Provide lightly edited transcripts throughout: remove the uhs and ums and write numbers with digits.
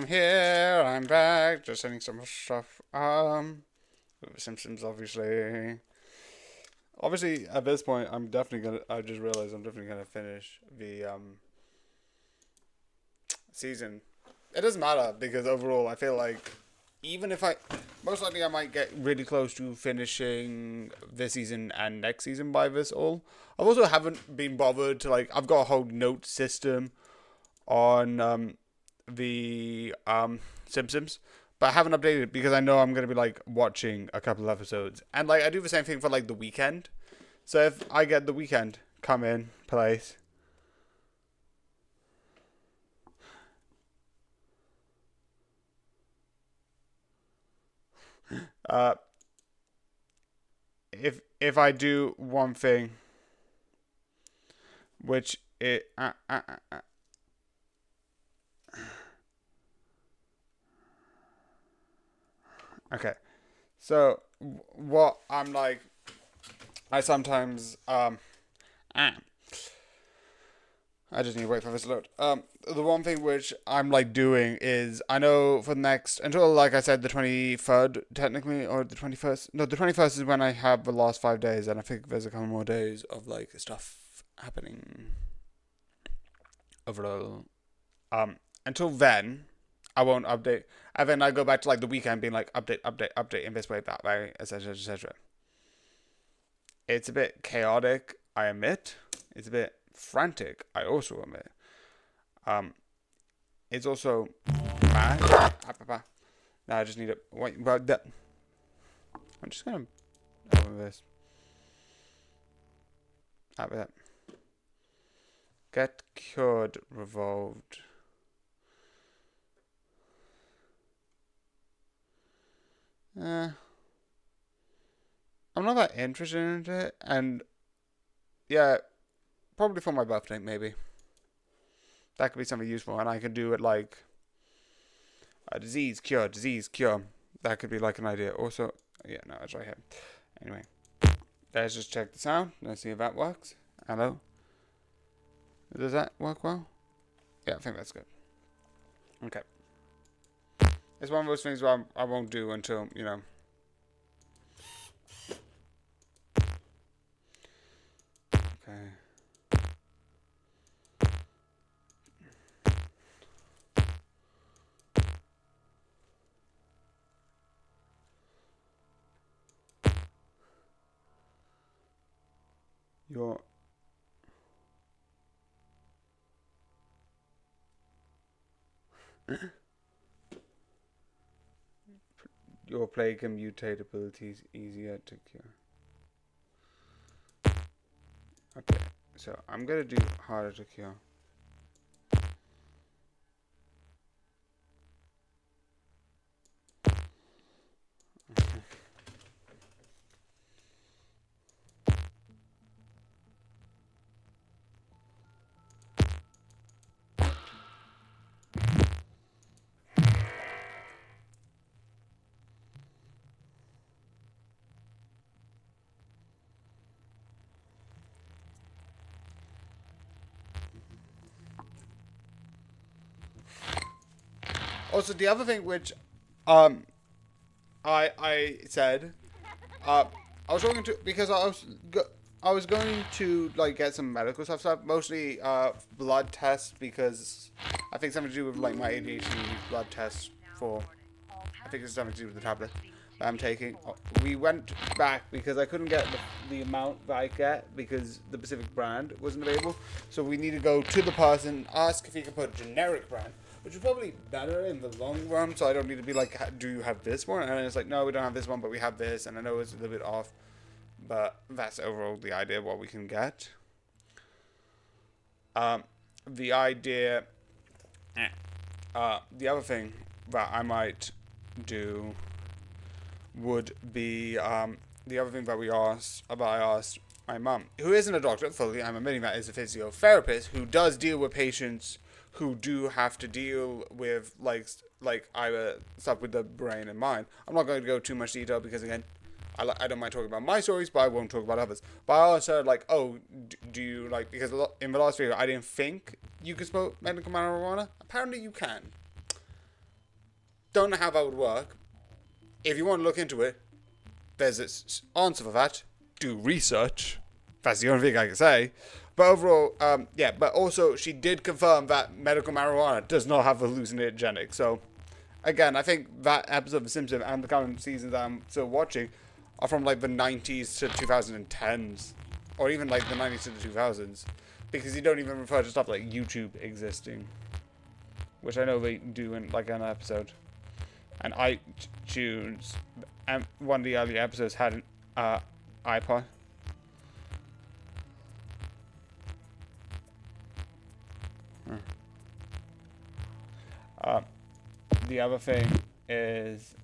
here. I'm back. Just sending some stuff. Simpsons, obviously. Obviously, at this point, I'm definitely gonna. I just realized I'm definitely gonna finish the season. It doesn't matter because overall, I feel like even if I, most likely, I might get really close to finishing this season and next season by this all. I also haven't been bothered to like. I've got a whole note system on the Simpsons, but I haven't updated it because I know I'm gonna be like watching a couple of episodes, and like I do the same thing for like the weekend. So if I get the weekend come in place, uh, if I do one thing, which it okay, so what I'm like, I sometimes ah, I just need to wait for this to load. The one thing which I'm like doing is I know for the next until like I said the 23rd technically or the 21st. No, the 21st is when I have the last 5 days, and I think there's a couple more days of like stuff happening overall. Um, until then, I won't update, and then I go back to like the weekend being like update, update, update in this way, that way, etc., etc. It's a bit chaotic, I admit. It's a bit frantic, I also admit. Um, it's also mad. Now I just need to wait. Well, that I'm just gonna open this. Out with that. Get cured, revolved. I'm not that interested in it, and yeah, probably for my birthday, maybe. That could be something useful, and I could do it like a disease cure, disease cure. That could be like an idea. Also, yeah, no, it's right here. Anyway, let's just check the sound. Let's see if that works. Hello? Does that work well? Yeah, I think that's good. Okay. It's one of those things where I won't do until, you know. Okay. Your your plague and mutate abilities easier to cure. Okay, so I'm gonna do harder to cure. Also, the other thing which, um, I said, uh, I was talking to because I was going to like get some medical stuff, mostly blood tests because I think something to do with like my ADHD blood tests for. I think it's something to do with the tablet that I'm taking. We went back because I couldn't get the amount that I get because the specific brand wasn't available. So we need to go to the person, ask if he can put a generic brand, which is probably better in the long run. So I don't need to be like, do you have this one? And it's like, no, we don't have this one, but we have this. And I know it's a little bit off, but that's overall the idea of what we can get. The idea, the other thing that I might do would be the other thing that I asked my mum, who isn't a doctor fully, I'm admitting that is a physiotherapist who does deal with patients who do have to deal with like either stuff with the brain and mind. I'm not going to go too much detail because again, I don't mind talking about my stories, but I won't talk about others. But I also like, oh, do you like, because in the last video I didn't think you could smoke medical marijuana. Apparently you can. don't know how that would work. If you want to look into it, there's an answer for that. Do research. That's the only thing I can say. But overall, yeah. But also, she did confirm that medical marijuana does not have hallucinogenic. So, again, I think that episode of The Simpsons and the current season that I'm still watching are from like the 90s to 2010s, or even like the 90s to the 2000s, because you don't even refer to stuff like YouTube existing, which I know they do in like an episode. And iTunes, and one of the early episodes had an iPod. The other thing is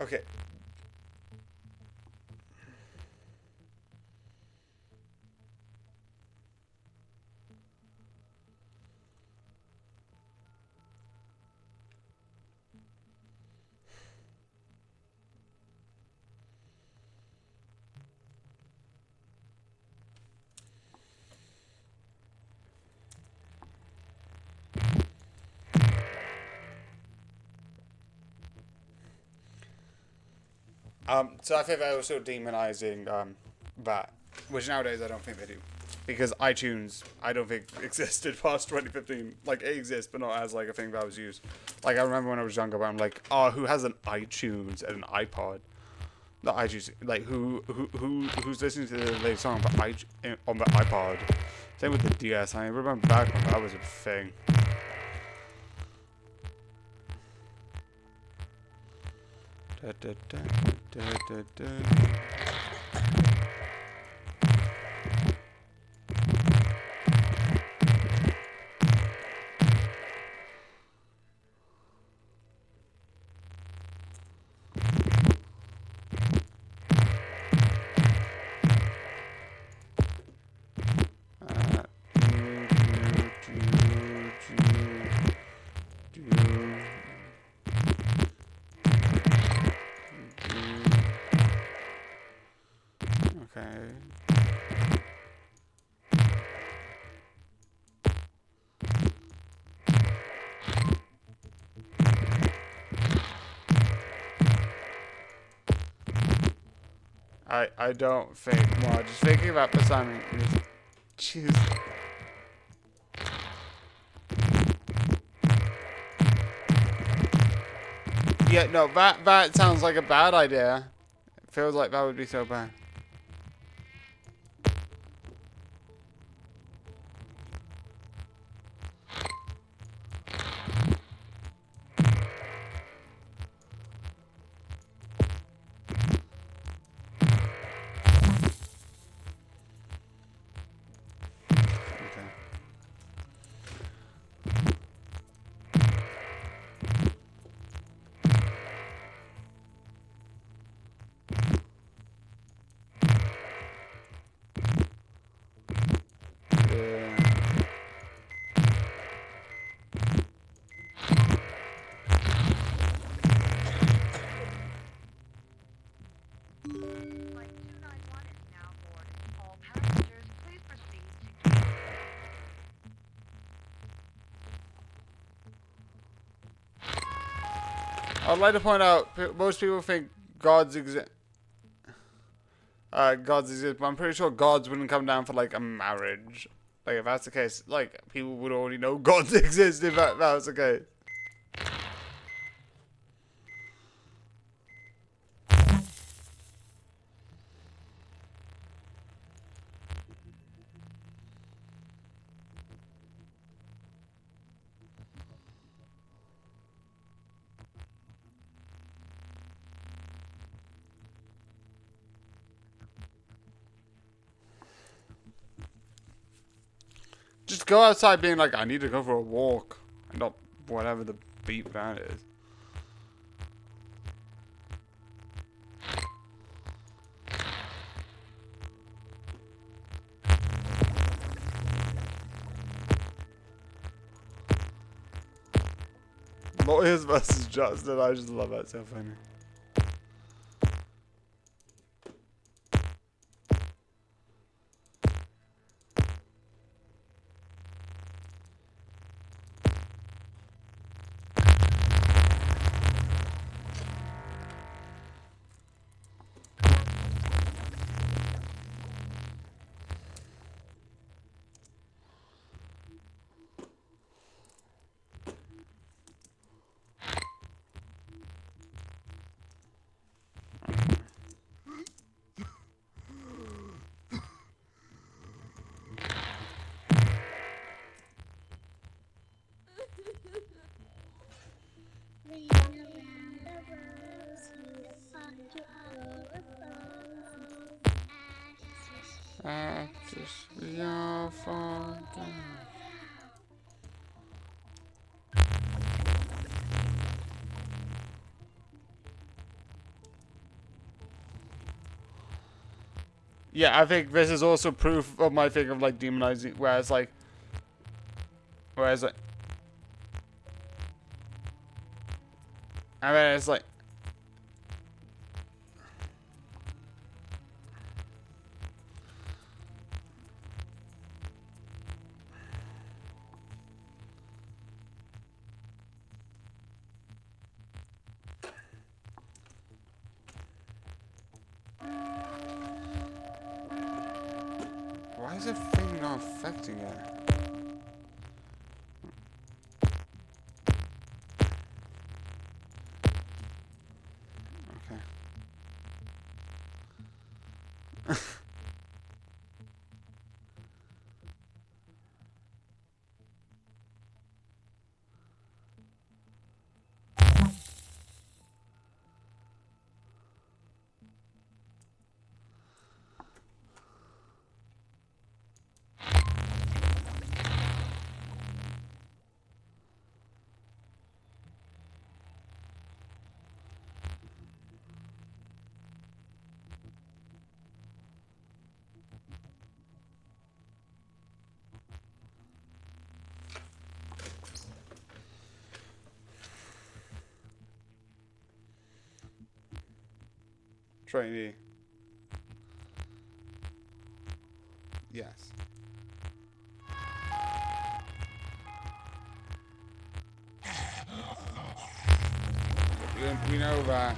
okay. So I think they're also demonizing that, which nowadays I don't think they do, because iTunes I don't think existed past 2015. Like it exists, but not as like a thing that was used. Like I remember when I was younger, but I'm like, oh, who has an iTunes and an iPod? The iTunes, like who's listening to the latest song on the iPod? Same with the DS. I remember back when that was a thing. Da, da, da, da, da, da. I don't think. Well, just thinking about the timing is. Jeez. Yeah, no, that sounds like a bad idea. It feels like that would be so bad. I'd like to point out, most people think gods exist. Gods exist, but I'm pretty sure gods wouldn't come down for like a marriage. Like if that's the case, like people would already know gods exist if that was the case. Just go outside being like, I need to go for a walk, and not whatever the beat that is. Lawyers versus Justin. I just love that. So funny. Yeah, I think this is also proof of my thing of like demonizing. Whereas like, and then it's like, why is the thing not affecting it? Okay. Trainee. Yes. We know that.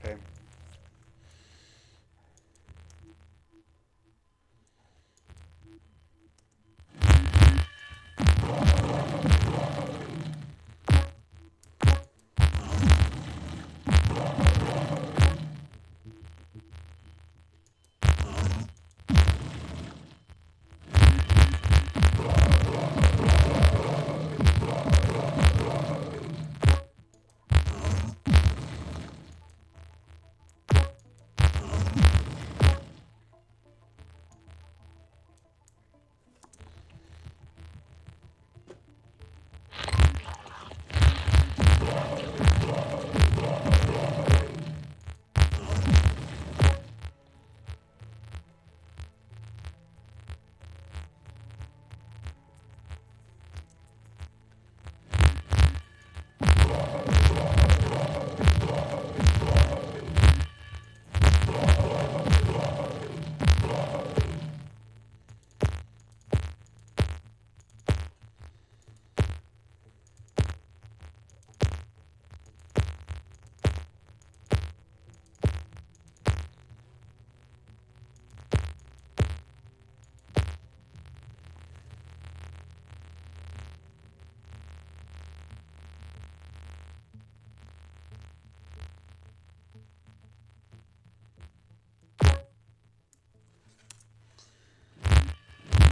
Okay.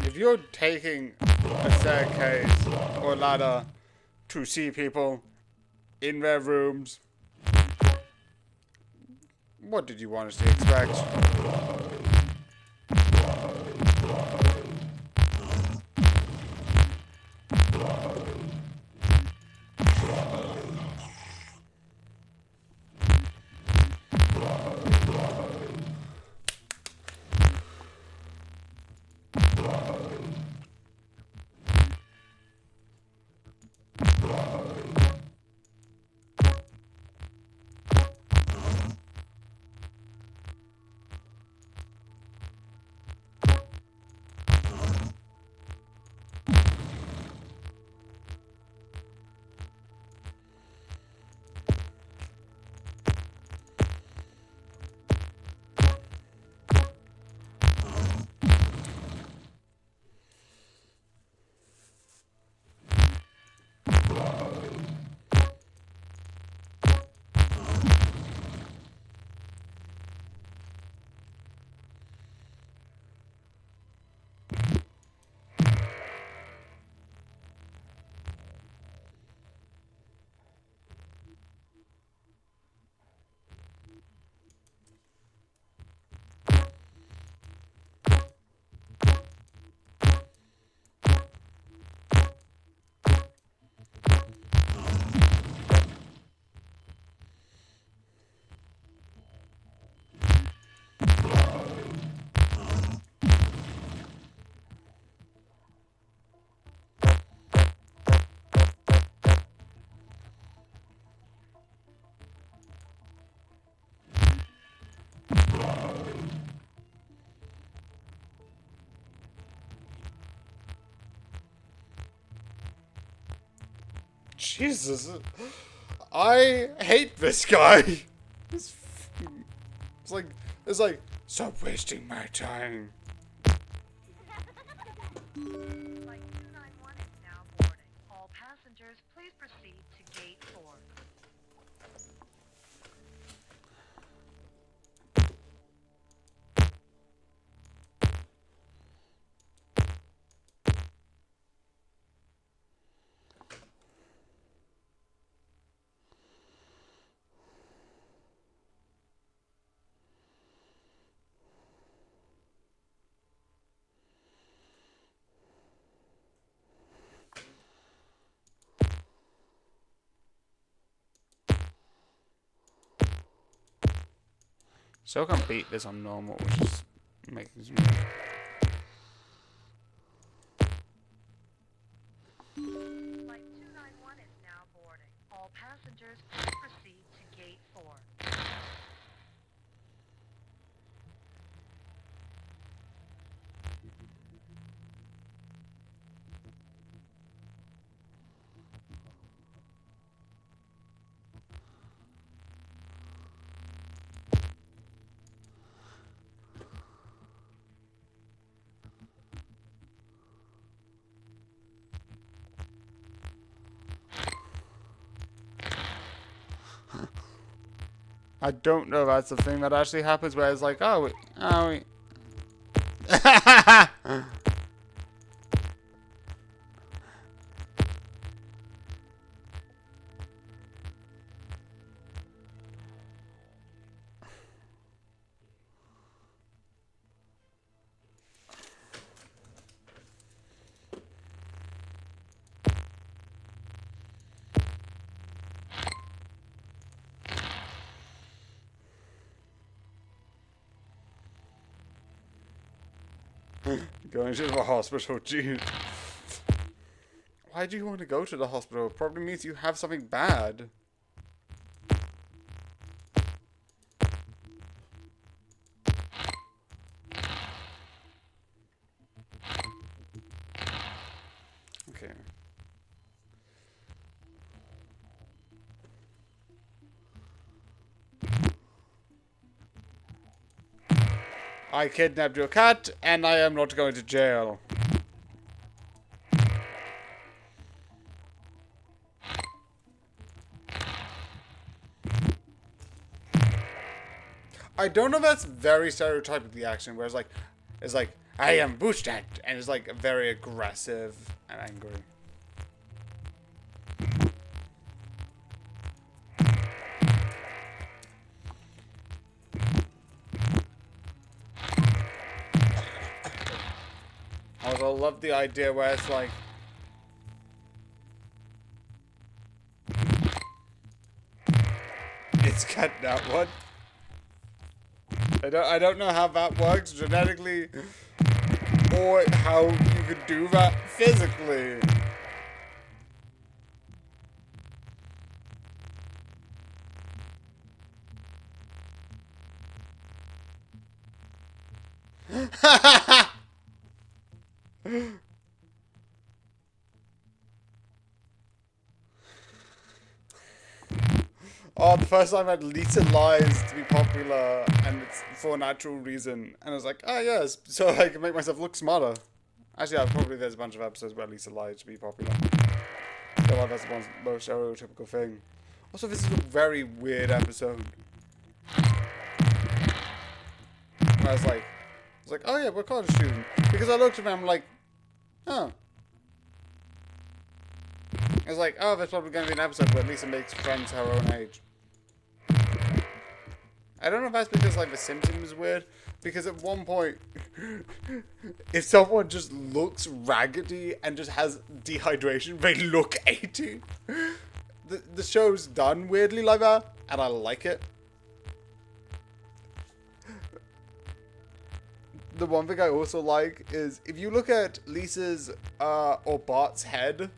If you're taking a staircase or ladder to see people, in their rooms. What did you want us to expect? Jesus. I hate this guy. It's, it's like, stop wasting my time. Flight 291 is now boarding. All passengers, please proceed to gate 4. So I can beat this on normal, which is making me. Flight 291 is now boarding. All passengers, please proceed to gate 4. I don't know if that's the thing that actually happens where it's like, oh, we. Going to the hospital, gee. Why do you want to go to the hospital? It probably means you have something bad. Okay. I kidnapped your cat, and I am not going to jail. I don't know if that's very stereotypically action, where it's like, I am boosted, and it's like very aggressive and angry. love the idea where it's like, it's cat that one. I don't know how that works genetically or how you could do that physically. Oh, the first time I had Lisa lies to be popular, and it's for a natural reason. And I was like, oh yes, so I can make myself look smarter. Actually, yeah, probably there's a bunch of episodes where Lisa lies to be popular. I feel like that's the most stereotypical thing. Also, this is a very weird episode. Where I was like, oh yeah, we're a college student. Because I looked at them, I'm like, oh. I was like, oh, there's probably going to be an episode where Lisa makes friends her own age. I don't know if that's because, like, The Simpsons is weird. Because at one point, if someone just looks raggedy and just has dehydration, they look 80. The show's done weirdly like that, and I like it. The one thing I also like is, if you look at Lisa's, or Bart's head,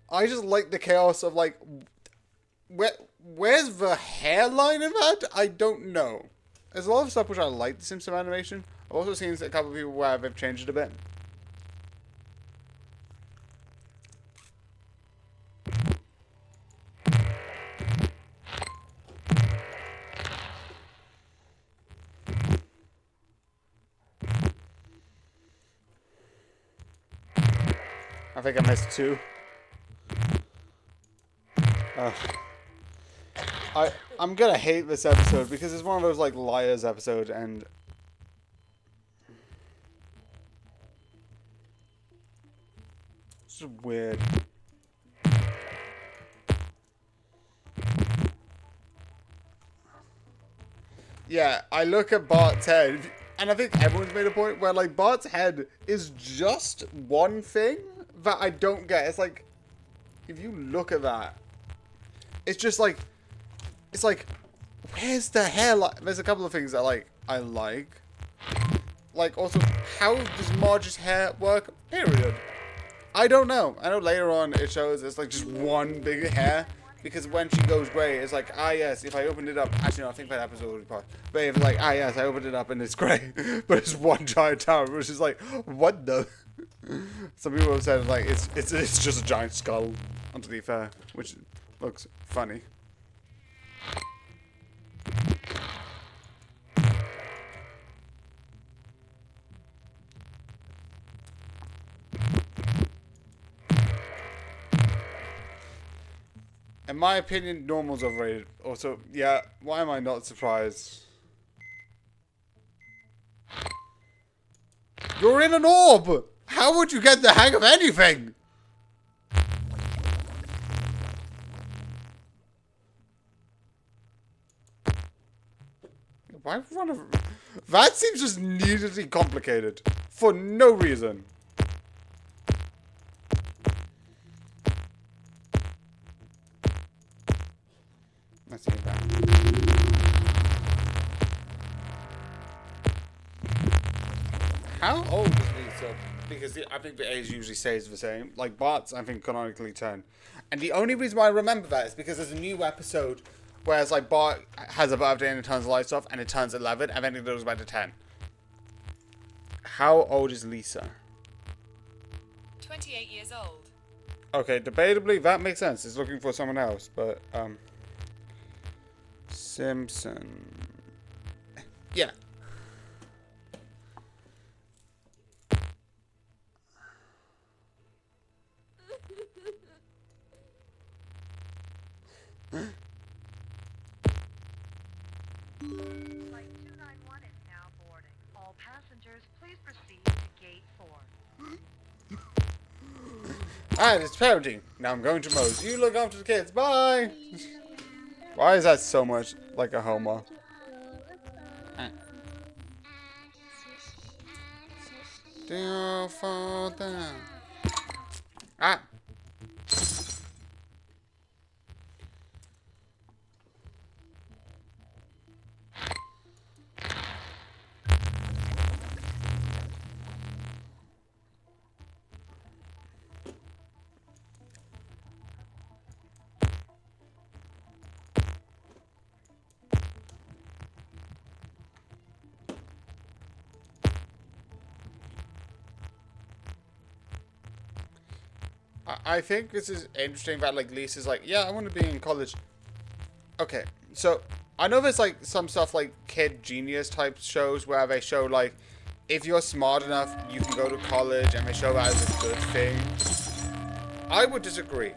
I just like the chaos of, like, where's the hairline in that? I don't know. There's a lot of stuff which I like the Simpson animation. I've also seen a couple of people where they've changed it a bit. I think I missed two. I'm gonna hate this episode because it's one of those like liars episode, and it's just weird. Yeah, I look at Bart's head, and I think everyone's made a point where like Bart's head is just one thing that I don't get. It's like, if you look at that, it's just like, it's like, where's the hairline? There's a couple of things that like I like. Like also, how does Marge's hair work? Period. I don't know. I know later on it shows it's like just one big hair. Because when she goes grey, it's like, ah yes, if I opened it up, actually no, I think that episode already passed. But if like, ah yes, I opened it up and it's grey. But it's one giant tower, which is like, what the? Some people have said like, it's just a giant skull underneath her, which looks funny. In my opinion, normal's overrated. Also, yeah, why am I not surprised? You're in an orb! How would you get the hang of anything? Why run a... That seems just needlessly complicated. For no reason. Let's see that. How old is Lisa? Because I think the age usually stays the same. Like Bart's, I think, canonically 10. And the only reason why I remember that is because there's a new episode where it's like Bart has a birthday and it turns the lights off and it turns 11 and then it goes back to 10. How old is Lisa? 28 years old. Okay, debatably, that makes sense. It's looking for someone else, but, Simpson. Yeah. Flight 291 is now boarding. All passengers, please proceed to gate 4. Alright, it's parenting. Now I'm going to Moe's. You look after the kids. Bye! Why is that so much like a homo? Still fall down. Ah. I think this is interesting that like Lisa's like, yeah, I want to be in college. Okay, so I know there's like some stuff like Kid Genius type shows where they show like if you're smart enough, you can go to college, and they show that as a good thing. I would disagree.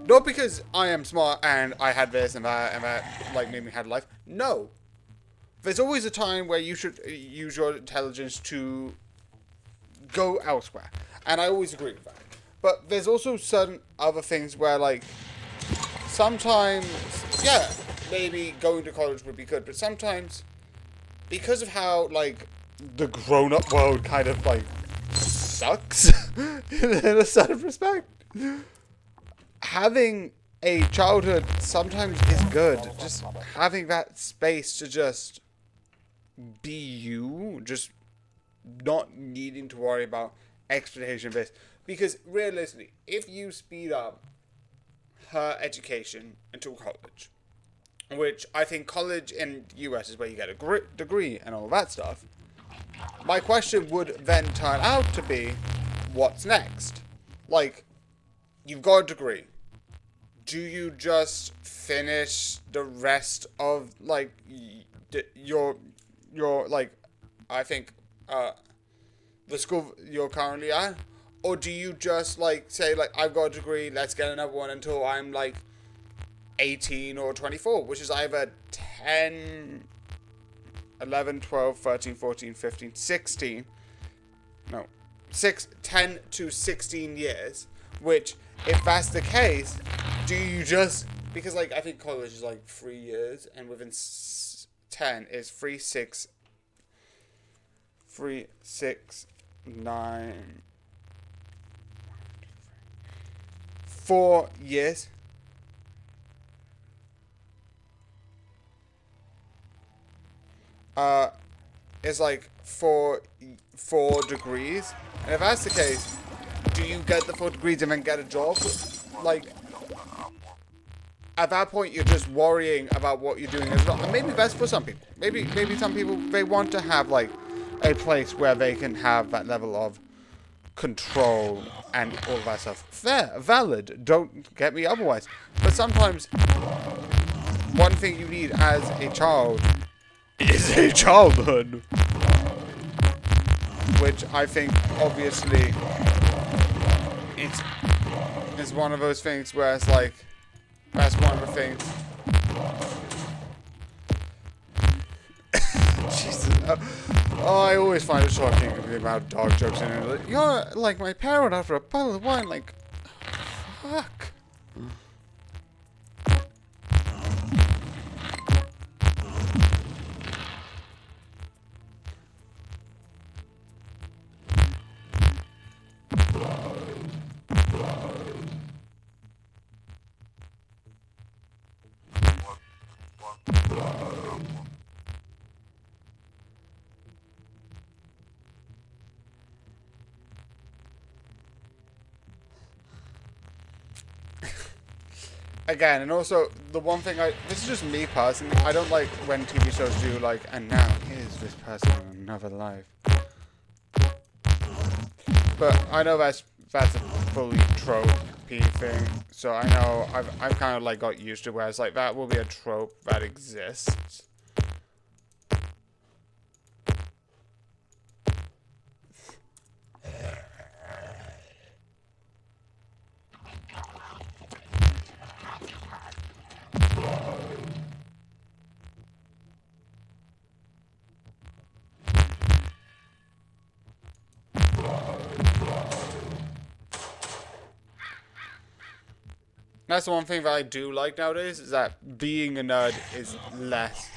Not because I am smart and I had this and that like made me had life. No, there's always a time where you should use your intelligence to go elsewhere, and I always agree with that. But there's also certain other things where like sometimes, yeah, maybe going to college would be good, but sometimes because of how like the grown-up world kind of like sucks in a certain respect, having a childhood sometimes is good. Just having that space to just be you, just not needing to worry about expectation based. Because realistically, if you speed up her education until college, which I think college in the US is where you get a degree and all that stuff, my question would then turn out to be, what's next? Like, you've got a degree. Do you just finish the rest of like your like, I think the school you're currently at, or do you just like say like I've got a degree, let's get another one until I'm like 18 or 24, which is either 10, 11, 12, 13, 14, 15, 16, no, 10 to 16 years, which, if that's the case, do you just, because, like, I think college is, like, 3 years, and within 10 is 3, 6, 9, 4 years. Is like four degrees, and if that's the case, do you get the 4 degrees and then get a job? Like, at that point, you're just worrying about what you're doing as well. And maybe that's for some people. Maybe some people, they want to have like a place where they can have that level of control and all of that stuff. Fair, valid. Don't get me otherwise. But sometimes one thing you need as a child is a childhood, which I think obviously it's one of those things where it's like, that's one of the things. Jesus. I always find it shocking the amount of dog jokes in it. Like, you're like my parent after a bottle of wine. Like, fuck. Again, and also, the one thing this is just me personally, I don't like when TV shows do like, and now here's this person in another life. But I know that's a fully trope-y thing, so I know I've kind of like got used to where it's like, that will be a trope that exists. That's the one thing that I do like nowadays, is that being a nerd is less.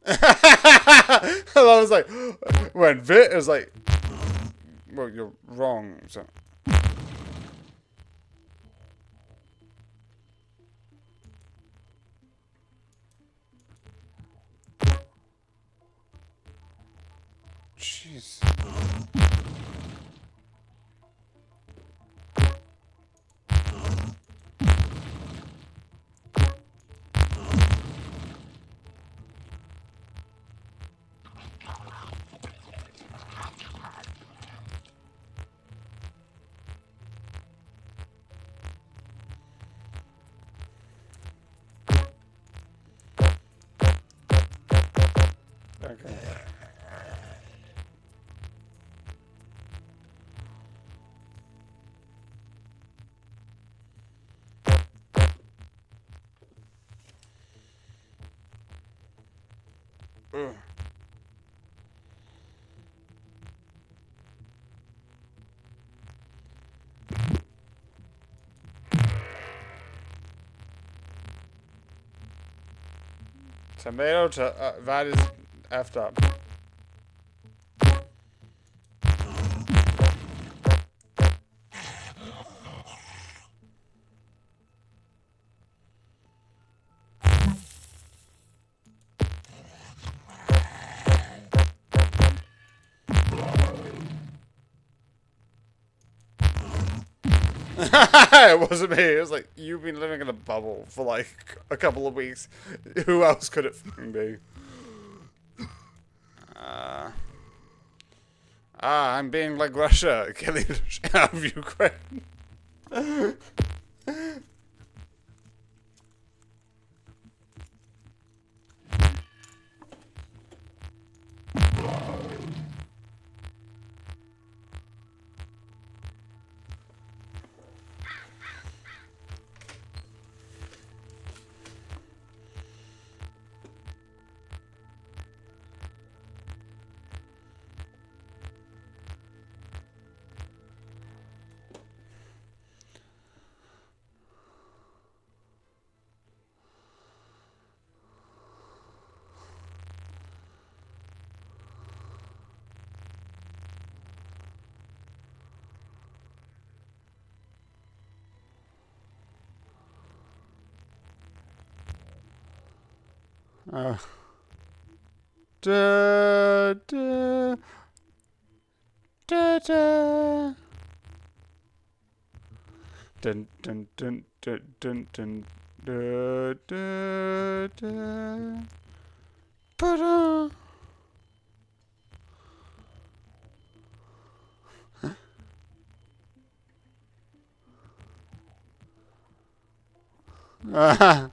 I was like, when Vit is like, well, you're wrong. So. Jeez. Okay. Ugh. Tomato to that is effed up. It wasn't me. It was like you've been living in a bubble for like a couple of weeks. Who else could it fucking be? I'm being like Russia, killing the shit out of Ukraine. Uh, da, da, da, da. Dun dun dun dun dun dun da, da, da. Pa-da. Ah.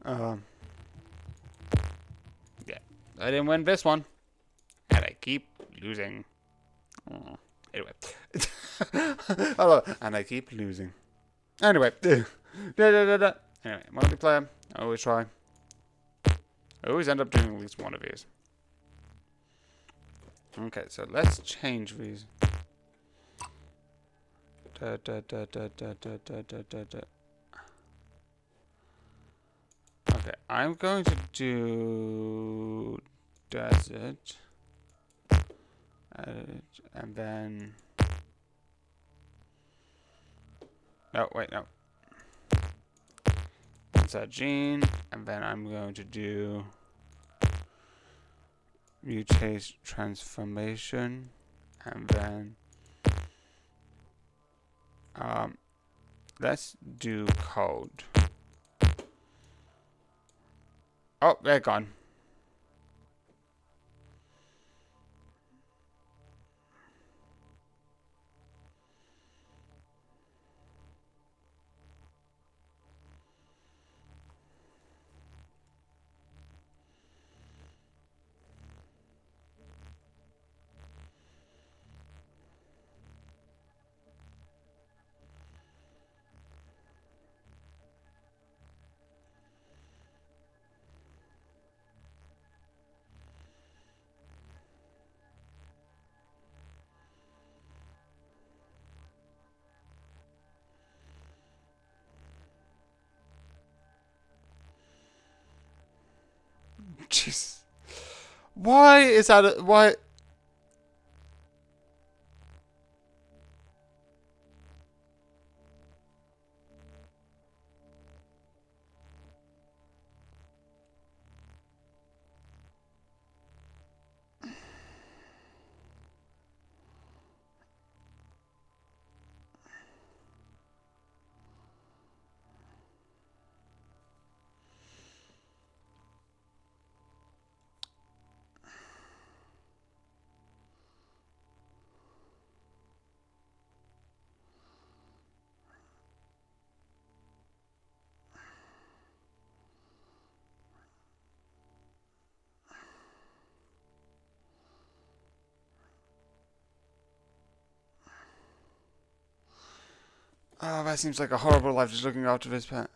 Um, yeah, I didn't win this one, and I keep losing. Oh. Anyway, I love it. And I keep losing. Anyway, da, da, da, da. Anyway, multiplayer. I always try. I always end up doing at least one of these. Okay, so let's change these. Da, da, da, da, da, da, da, da, da, da. Okay, I'm going to do desert, edit, and then. No, wait, no. Insert gene, and then I'm going to do mutate transformation, and then let's do code. Oh, they're gone. Jeez. Why is that? Why? Oh, that seems like a horrible life just looking after his pet.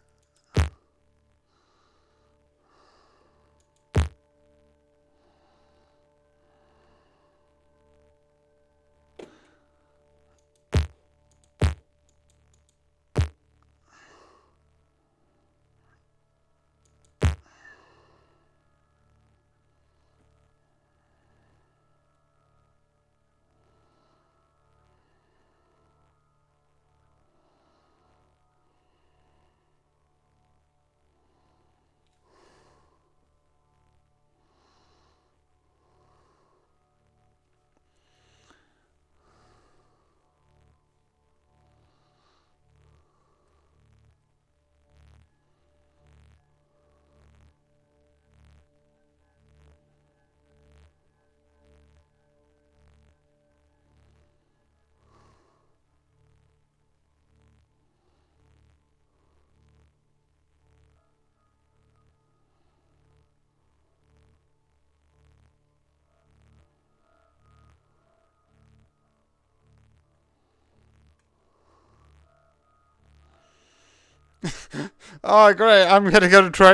Oh, great! I'm gonna go to try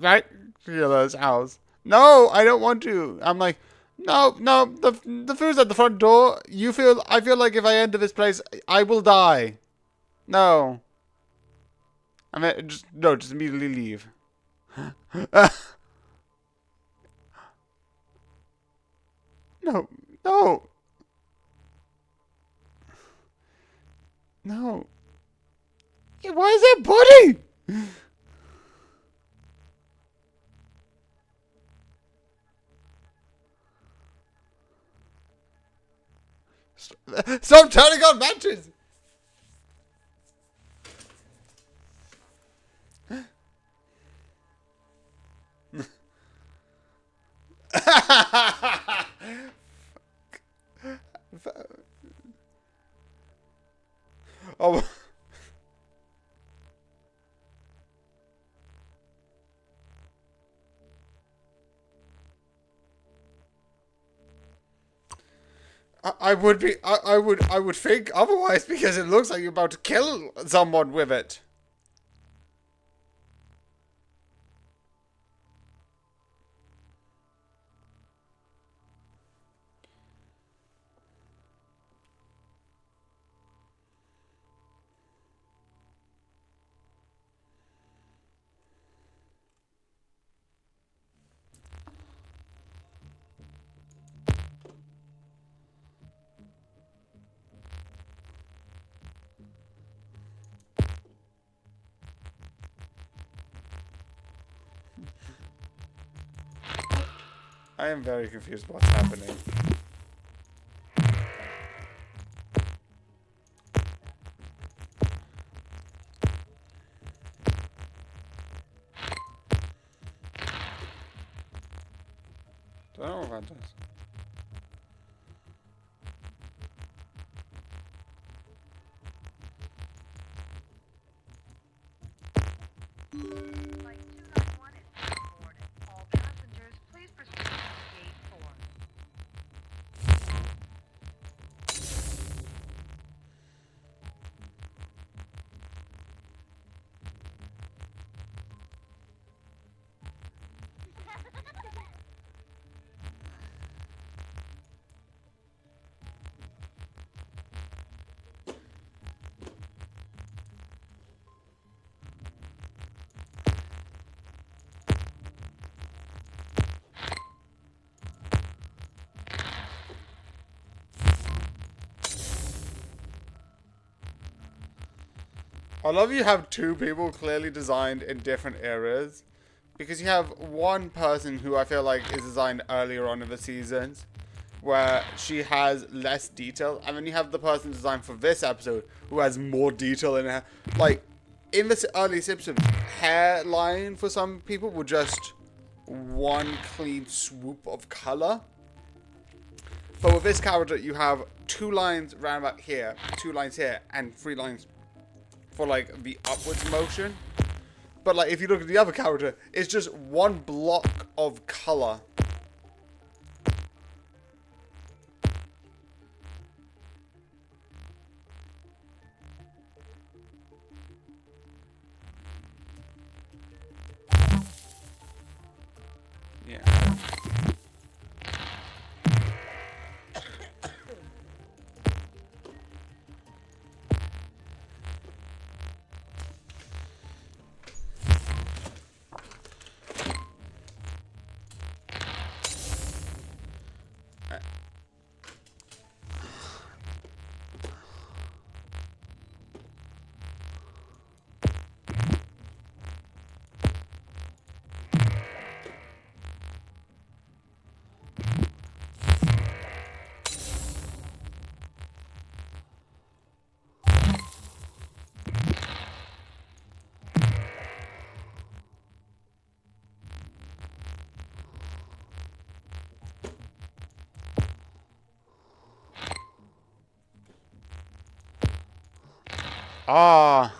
right Sheila's house. No, I don't want to. I'm like, no, no. The food's at the front door. I feel like if I enter this place, I will die. No, I mean, just no, just immediately leave. No, no, no. Yeah, why is that pudding? Stop turning on matches. Oh. I would think otherwise because it looks like you're about to kill someone with it. I am very confused what's happening. Don't know about this. Flight 291 is now boarding. All passengers, please proceed to gate 4. I love you have two people clearly designed in different areas. Because you have one person who I feel like is designed earlier on in the seasons, where she has less detail, and then you have the person designed for this episode who has more detail in her. Like, in this early episode, hairline for some people were just one clean swoop of color. But with this character, you have two lines round about here, two lines here, and three lines for like the upwards motion. But like if you look at the other character, it's just one block of color. Yeah. Ah.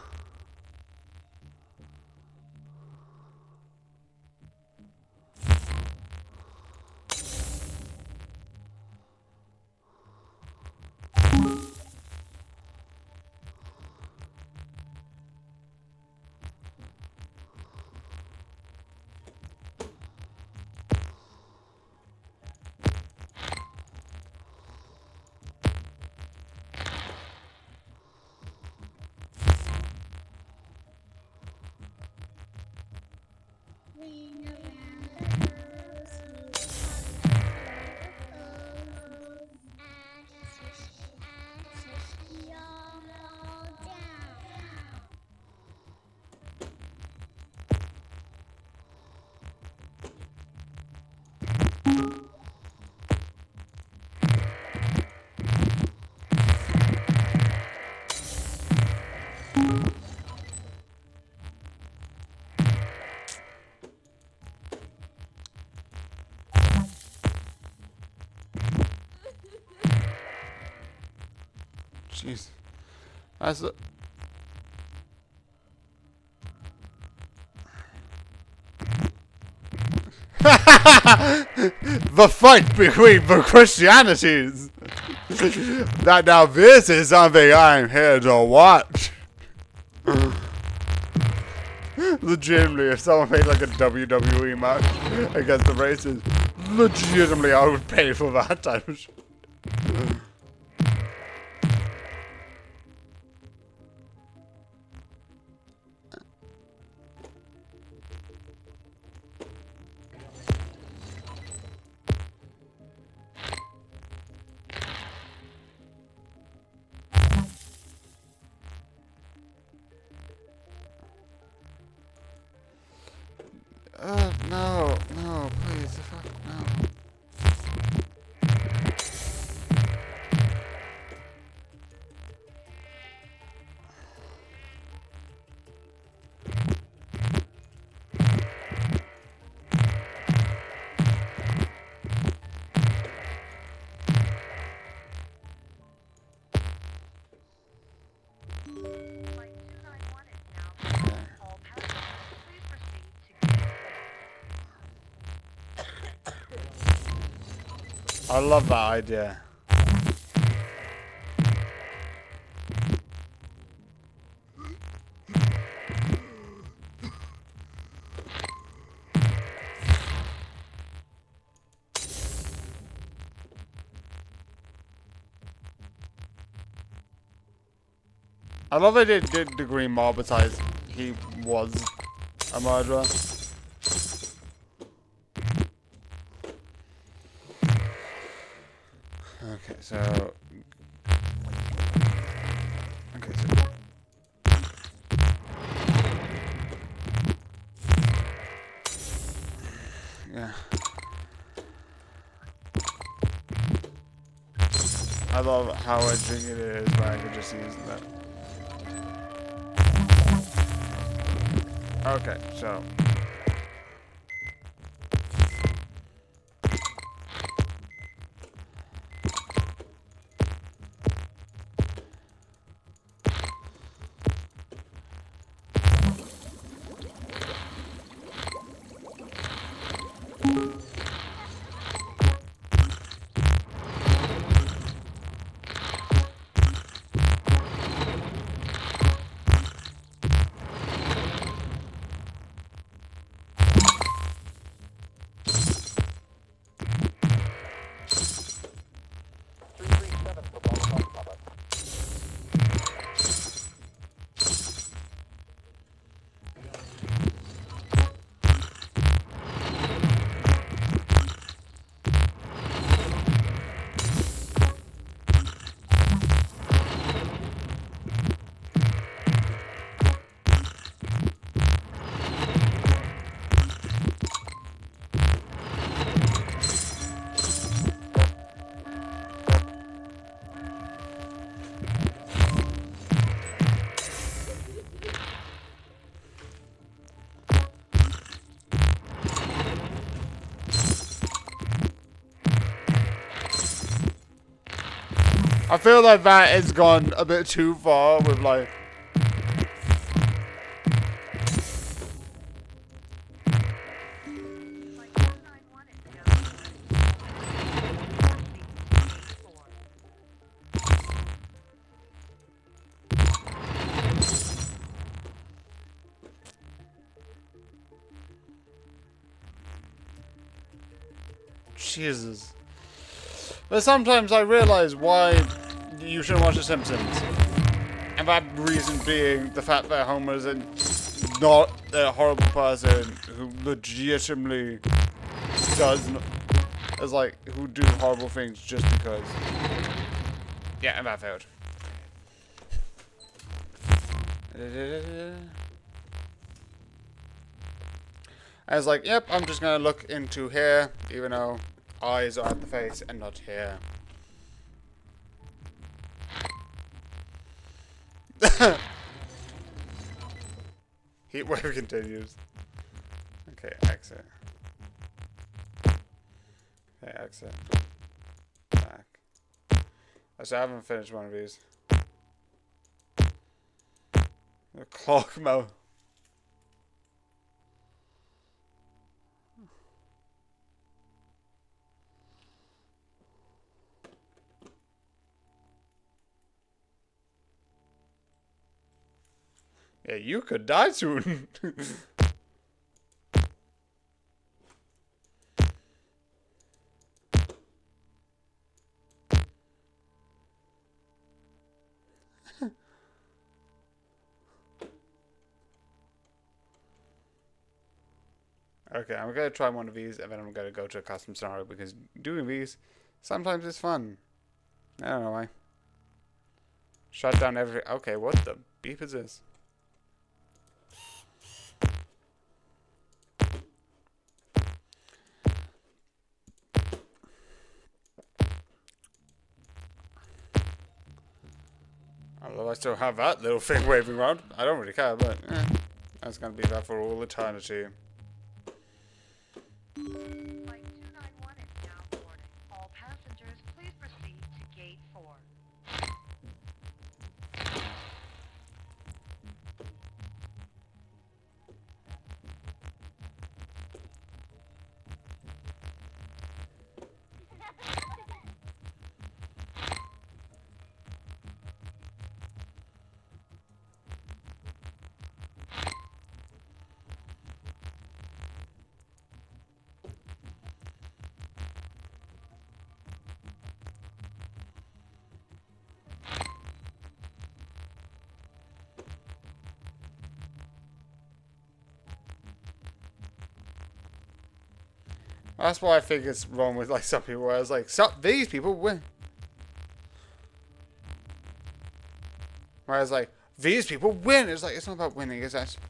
Jeez. That's a... The fight between the Christianities. That now this is something I'm here to watch. Legitimately, if someone made like a WWE match against the races, legitimately I would pay for that type of shit. No, no, please, fuck, no. Flight 291 is now boarding. All passengers, please proceed to gate 4. I love that idea. I love that it did the green marbitize. He was a murderer. Okay, so... Okay, so... I love how edgy it is, but I could just use that. Okay, so. I feel like that has gone a bit too far with like. Like 291 is now boarding. All passengers, please proceed to gate 4. Jesus. But sometimes I realize why you shouldn't watch The Simpsons. And that reason being the fact that Homer is not a horrible person who legitimately does, is like, who do horrible things just because. Yeah, and that failed. I was like, yep, I'm just gonna look into here, even though eyes are at the face and not here. Heatwave continues. Okay, exit. Okay, exit. Back. I haven't finished one of these. The clock mouth. Yeah, you could die soon. Okay, I'm gonna try one of these and then I'm gonna go to a custom scenario because doing these sometimes is fun. I don't know why. Shut down every. Okay, what the beep is this? Although I still have that little thing waving around. I don't really care, but that's gonna be that for all eternity. Flight 291 is now boarding. All passengers, please proceed to gate 4. That's why I think it's wrong with like some people. Where I was like, these people win. Whereas like these people win. It's like it's not about winning. It's actually.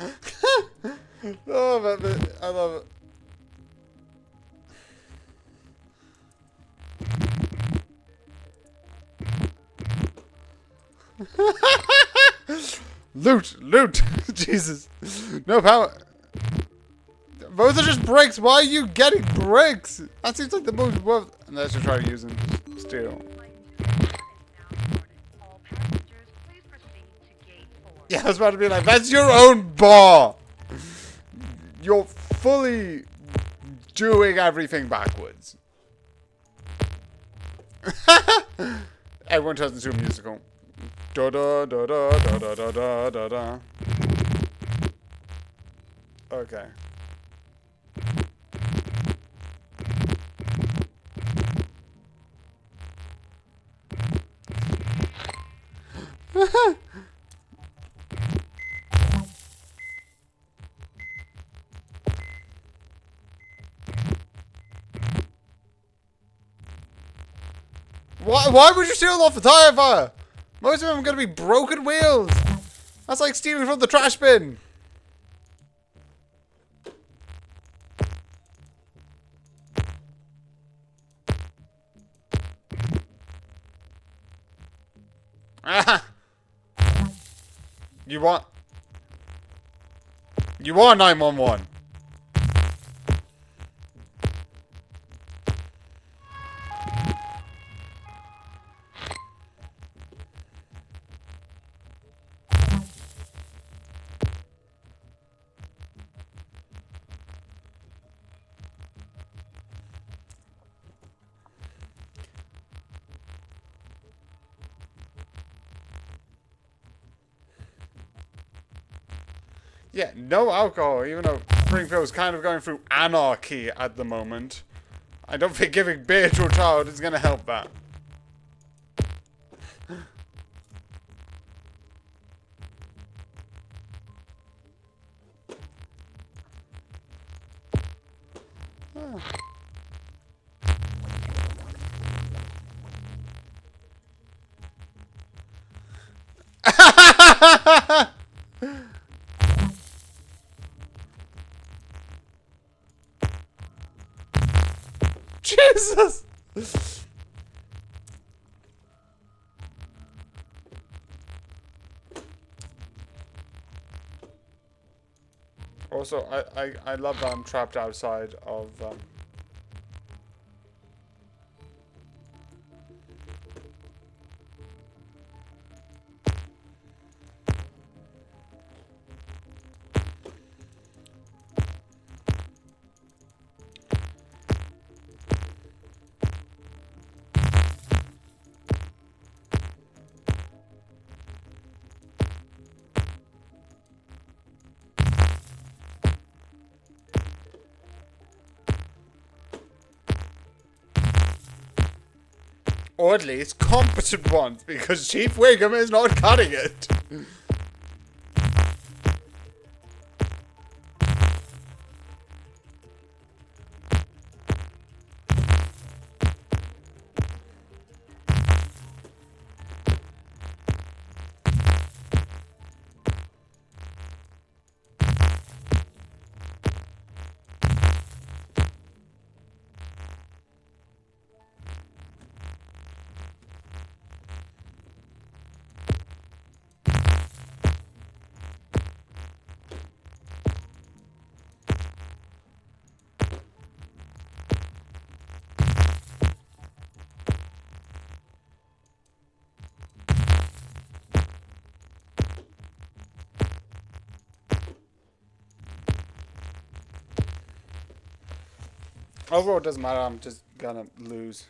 Oh, but I love it. Loot, loot. Jesus. No power. Those are just bricks. Why are you getting bricks? That seems like the most worth. Unless you're trying to use them steel. Flight 291 is now boarding. All passengers, please proceed to gate 4. Yeah, I was about to be like, that's your own bar. You're fully doing everything backwards. Everyone turns into a musical. Da da da da da da da da da da. Okay. Why would you steal off the tire fire? Most of them are going to be broken wheels. That's like stealing from the trash bin. Ah. You want 911. Yeah, no alcohol, even though Springfield is kind of going through anarchy at the moment. I don't think giving beer to a child is going to help that. Jesus! Also, I love that I'm trapped outside of or at least competent ones, because Chief Wiggum is not cutting it. Overall, it doesn't matter. I'm just gonna lose.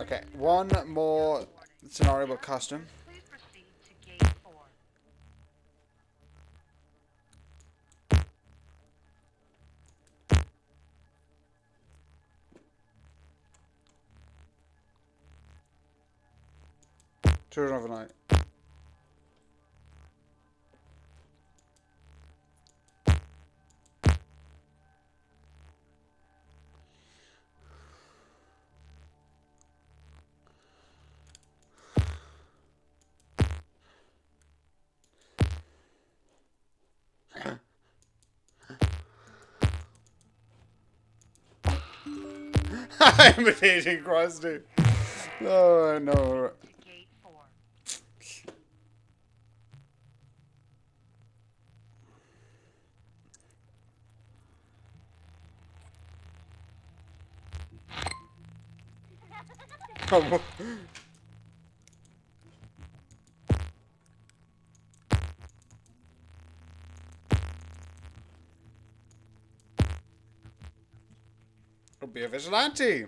Okay, one more scenario about custom. Please proceed to gate 4. Children overnight. Invitation cross, dude. Oh no. To gate 4. It'll be a vigilante.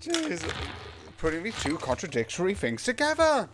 Jeez, putting these two contradictory things together.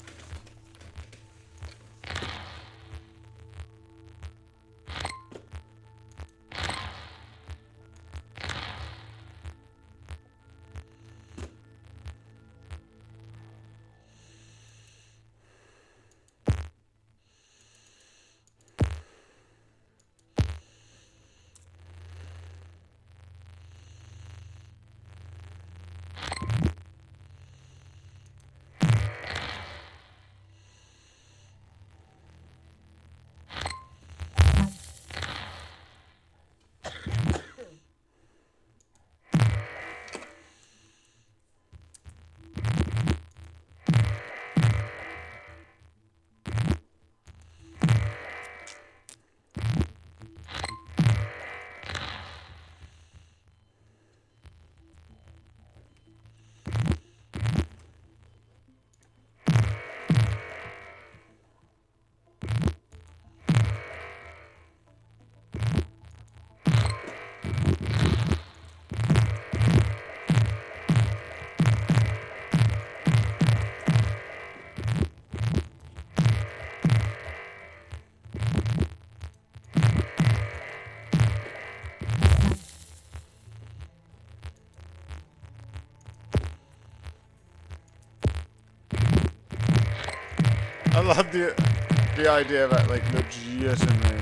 I love the idea that like legitimately.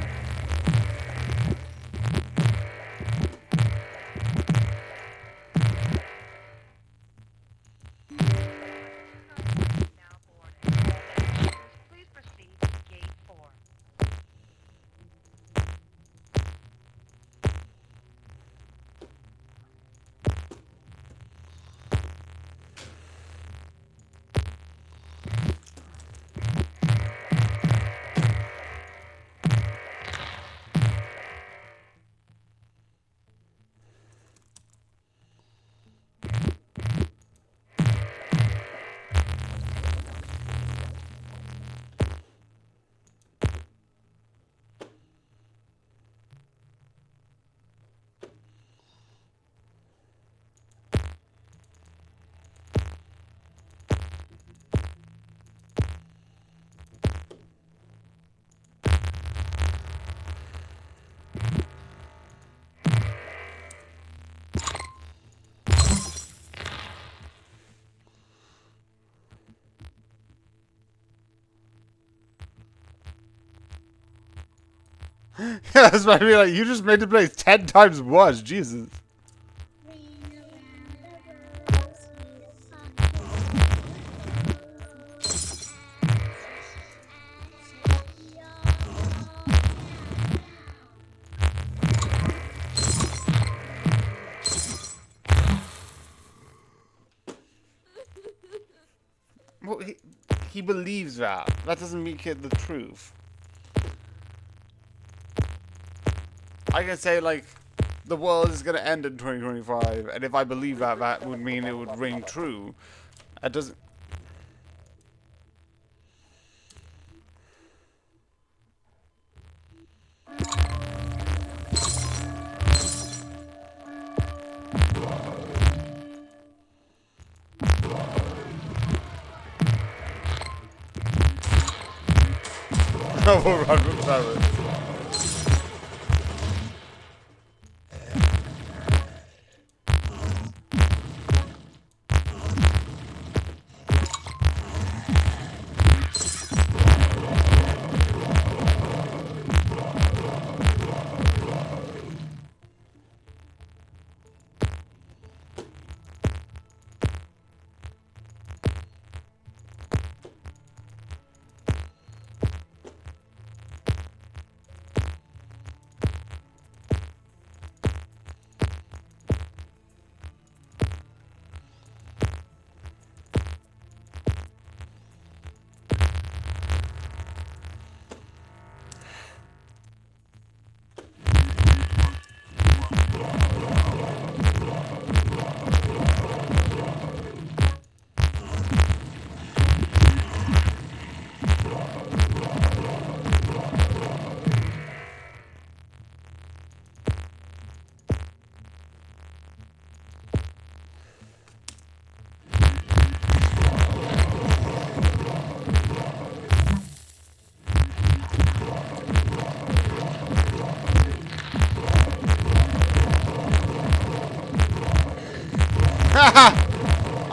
Now boarding. All passengers, please proceed to gate 4. Yeah, that's what I mean. Like, you just made the place 10 times worse. Jesus. Well, he believes that. That doesn't make it the truth. I can say, like, the world is going to end in 2025, and if I believe that, that would mean it would ring true. That doesn't... I will run from service.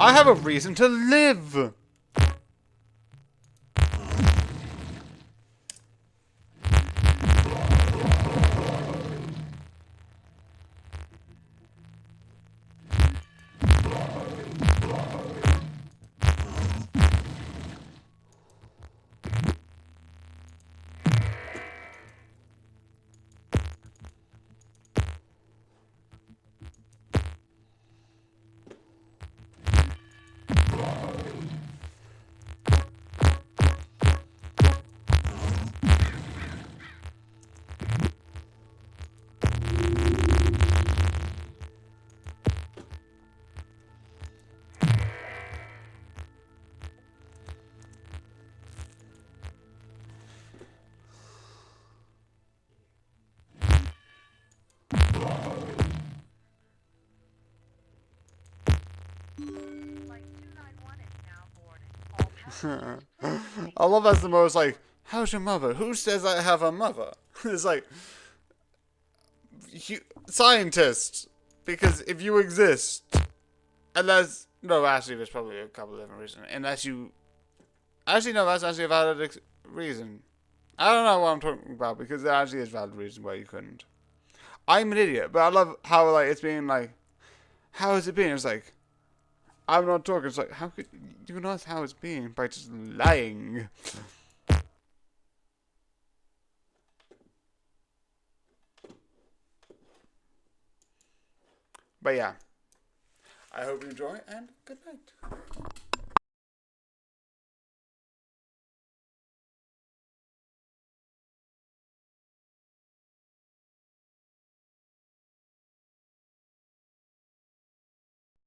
I have a reason to live. Flight 291 is now boarding. All passengers proceed I love that's the most like, how's your mother? Who says I have a mother? It's like, scientists. Because if you exist, unless, no, actually, there's probably a couple of different reasons. Unless you, actually, no, that's actually a valid reason. I don't know what I'm talking about because there actually is a valid reason why you couldn't. I'm an idiot, but I love how, like, it's being like, how has it been? It's like, I'm not talking. It's like, how could you know how it's been by just lying? But yeah, I hope you enjoy and good night.